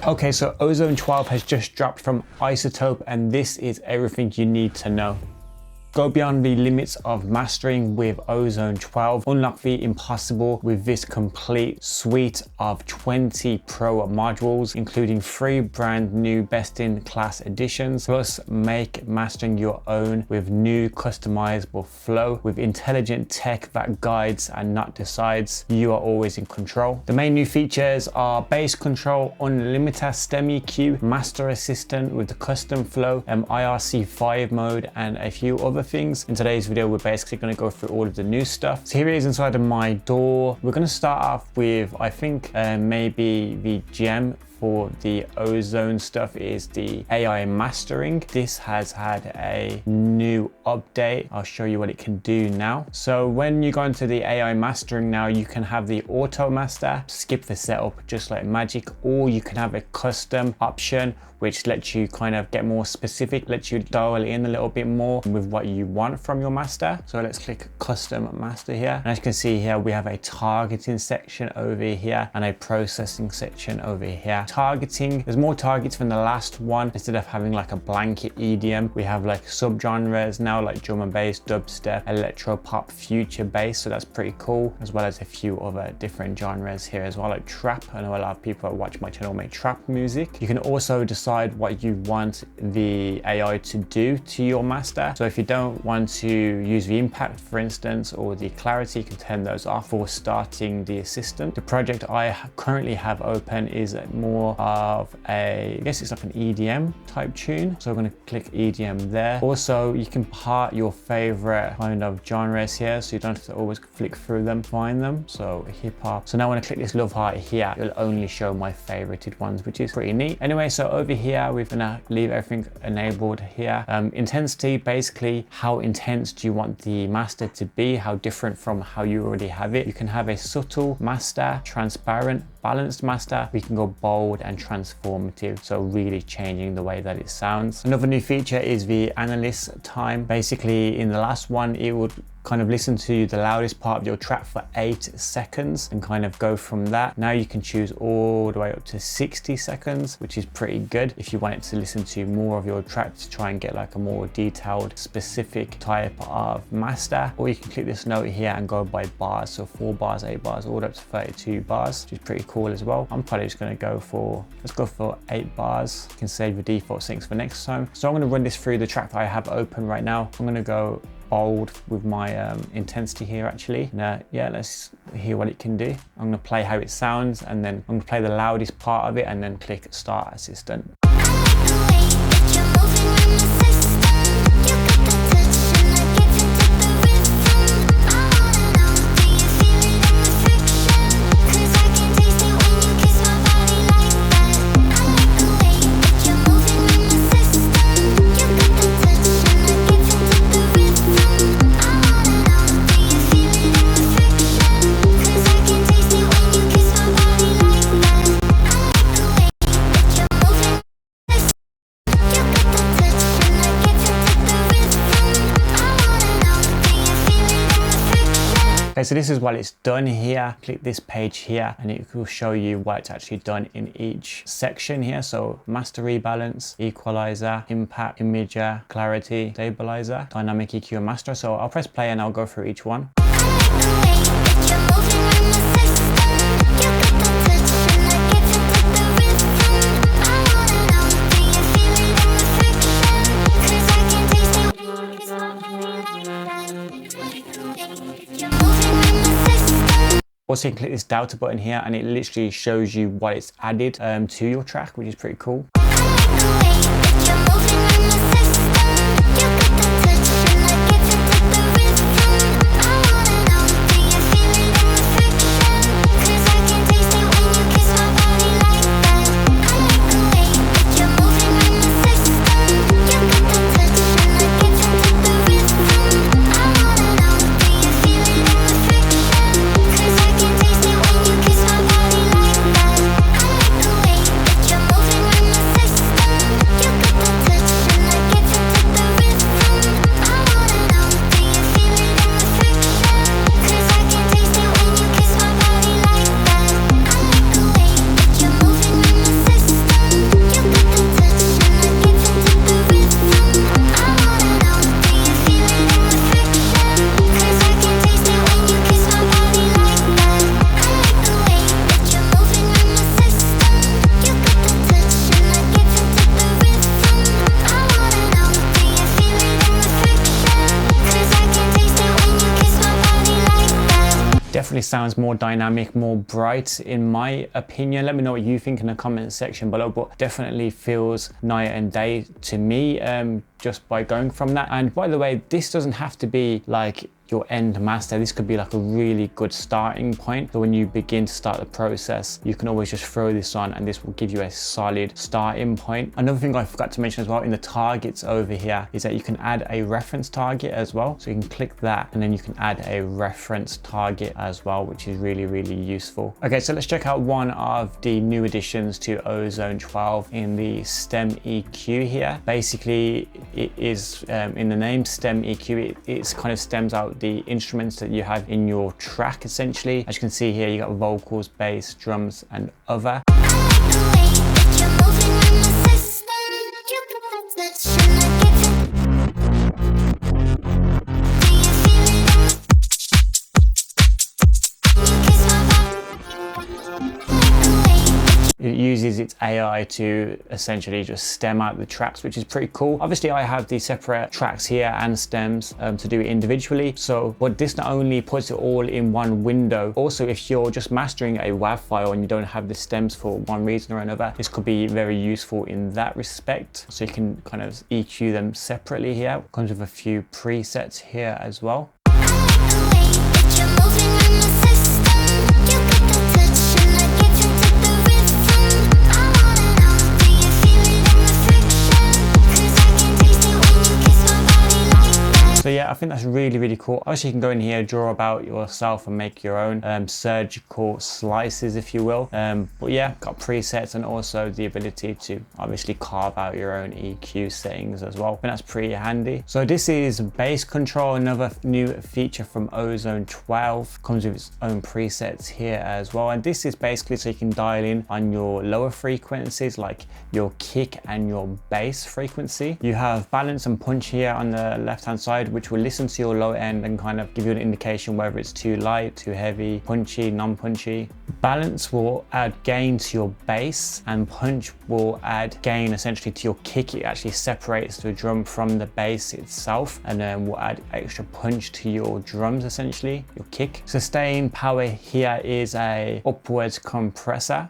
Okay, so Ozone 12 has just dropped from Izotope, and this is everything you need to know. Go beyond the limits of mastering with Ozone 12. Unlock the impossible with this complete suite of 20 pro modules, including 3 brand new best-in-class editions. Plus, make mastering your own with new customizable flow with intelligent tech that guides and not decides. You are always in control. The main new features are bass control, unlimited stem EQ, master assistant with the custom flow, IRC5 mode, and a few other things. In today's video, we're basically going to go through all of the new stuff. So here it is inside of my DAW. We're going to start off with, I think, maybe the gem for the Ozone stuff is the AI mastering. This has had a new update. I'll show you what it can do now. So when you go into the AI mastering now, you can have the auto master, skip the setup just like magic, or you can have a custom option which lets you kind of get more specific, lets you dial in a little bit more with what you want from your master. So let's click custom master here. And as you can see here, we have a targeting section over here and a processing section over here. Targeting, there's more targets than the last one. Instead of having like a blanket EDM, we have like subgenres now, like drum and bass, dubstep, electro pop, future bass. So that's pretty cool, as well as a few other different genres here as well, like trap. I know a lot of people that watch my channel make trap music. You can also decide what you want the AI to do to your master. So if you don't want to use the impact, for instance, or the clarity, you can turn those off for starting the assistant. The project I currently have open is more of I guess it's like an EDM type tune. So I'm going to click EDM there. Also, you can part your favorite kind of genres here, so you don't have to always flick through them, find them. So hip hop. So now when I click this love heart here, it'll only show my favorited ones, which is pretty neat. Anyway, so over here, we're gonna leave everything enabled here. Intensity, basically how intense do you want the master to be, how different from how you already have it. You can have a subtle master, transparent, balanced master. We can go bold and transformative, so really changing the way that it sounds. Another new feature is the analyst time. Basically, in the last one, it would kind of listen to the loudest part of your track for 8 seconds and kind of go from that. Now you can choose all the way up to 60 seconds, which is pretty good if you want it to listen to more of your track to try and get like a more detailed, specific type of master. Or you can click this note here and go by bars, so 4 bars, 8 bars, all the way up to 32 bars, which is pretty cool as well. I'm probably just going to go for, let's go for 8 bars. You can save the default settings for next time. So I'm going to run this through the track that I have open right now. I'm going to go bold with my intensity here actually. Now, yeah, let's hear what it can do. I'm going to play how it sounds, and then I'm going to play the loudest part of it and then click start assistant. Okay, so this is what it's done here. Click this page here and it will show you what it's actually done in each section here. So master rebalance, equalizer, impact, imager, clarity, stabilizer, dynamic EQ, and master. So I'll press play and I'll go through each one. Also, you can click this delta button here and it literally shows you what it's added to your track, which is pretty cool. sounds more dynamic, more bright in my opinion. Let me know what you think in the comment section below, but definitely feels night and day to me just by going from that. And by the way, this doesn't have to be like your end master. This could be like a really good starting point. So when you begin to start the process, you can always just throw this on and this will give you a solid starting point. Another thing I forgot to mention as well in the targets over here is that you can add a reference target as well. So you can click that and then you can add a reference target as well, which is really, really useful. Okay, so let's check out one of the new additions to Ozone 12 in the stem EQ here. Basically, it is in the name stem EQ, it's kind of stems out the instruments that you have in your track essentially. As you can see here, you got vocals, bass, drums, and other. It uses its AI to essentially just stem out the tracks, which is pretty cool. Obviously, I have the separate tracks here and stems to do it individually. So, but this not only puts it all in one window, also if you're just mastering a WAV file and you don't have the stems for one reason or another, this could be very useful in that respect. So you can kind of EQ them separately here. It comes with a few presets here as well. So yeah, I think that's really, really cool. Obviously, you can go in here, draw about yourself and make your own surgical slices, if you will. But yeah, got presets and also the ability to obviously carve out your own EQ settings as well. I think that's pretty handy. So this is bass control, another new feature from Ozone 12. Comes with its own presets here as well. And this is basically so you can dial in on your lower frequencies, like your kick and your bass frequency. You have balance and punch here on the left-hand side, which will listen to your low end and kind of give you an indication whether it's too light, too heavy, punchy, non-punchy. Balance will add gain to your bass and punch will add gain essentially to your kick. It actually separates the drum from the bass itself and then will add extra punch to your drums essentially, your kick. Sustain power here is a upwards compressor.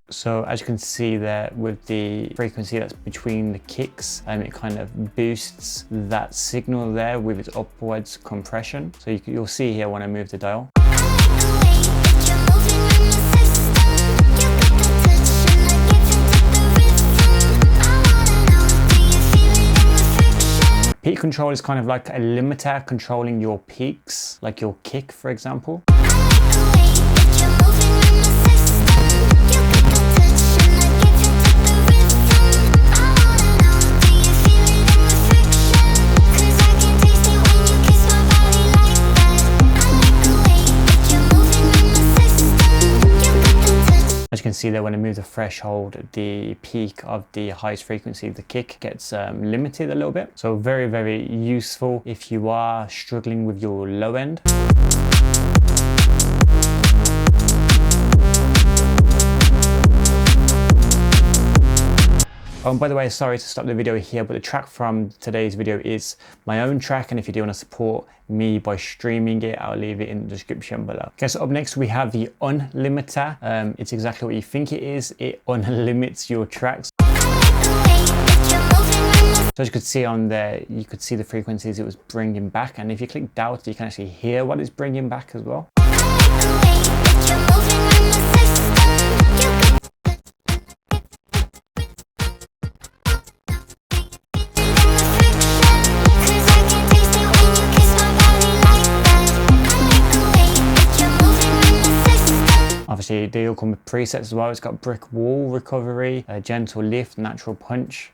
So as you can see there with the frequency that's between the kicks, it kind of boosts that signal there with its upwards compression. So you'll see here when I move the dial. Peak control is kind of like a limiter controlling your peaks, like your kick, for example. As you can see there, when I move the threshold, the peak of the highest frequency of the kick gets limited a little bit. So very, very useful if you are struggling with your low end. Oh, and by the way, sorry to stop the video here, but the track from today's video is my own track, and if you do want to support me by streaming it, I'll leave it in the description below. Okay, so up next we have the unlimiter. It's exactly what you think it is. It unlimits your tracks. So as you could see on there, you could see the frequencies it was bringing back, and if you click delta, you can actually hear what it's bringing back as well. Obviously, they all come with presets as well. It's got brick wall recovery, a gentle lift, natural punch.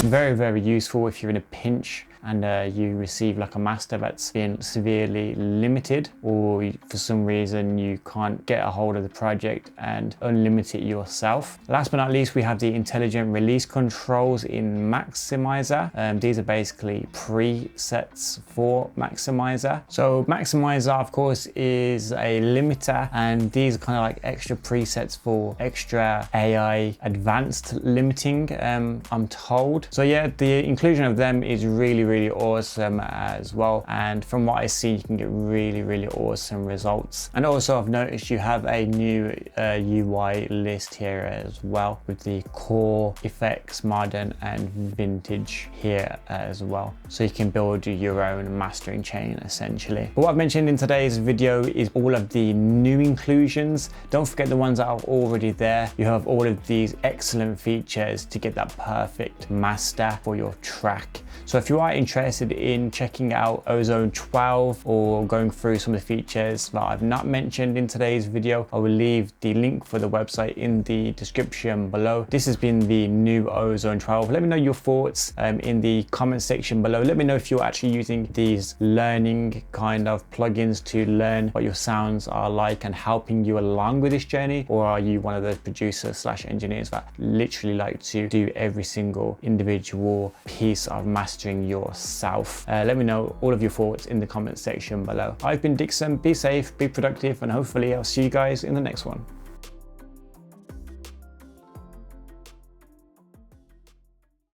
Very, very useful if you're in a pinch and you receive like a master that's been severely limited, or for some reason you can't get a hold of the project and unlimit it yourself. Last but not least, we have the intelligent release controls in Maximizer. These are basically presets for Maximizer. So Maximizer, of course, is a limiter, and these are kind of like extra presets for extra AI advanced limiting, I'm told. So yeah, the inclusion of them is really awesome as well, and from what I see, you can get really awesome results. And also I've noticed you have a new UI list here as well, with the core, effects, modern and vintage here as well, so you can build your own mastering chain essentially. But what I've mentioned in today's video is all of the new inclusions. Don't forget the ones that are already there. You have all of these excellent features to get that perfect master for your track. So if you are interested in checking out Ozone 12 or going through some of the features that I've not mentioned in today's video, I will leave the link for the website in the description below. This has been the new Ozone 12. Let me know your thoughts in the comment section below. Let me know if you're actually using these learning kind of plugins to learn what your sounds are like and helping you along with this journey, or are you one of those producers / engineers that literally like to do every single individual piece of mastering yourself? Let me know all of your thoughts in the comment section below. I've been Dixon. Be safe, be productive, and hopefully I'll see you guys in the next one.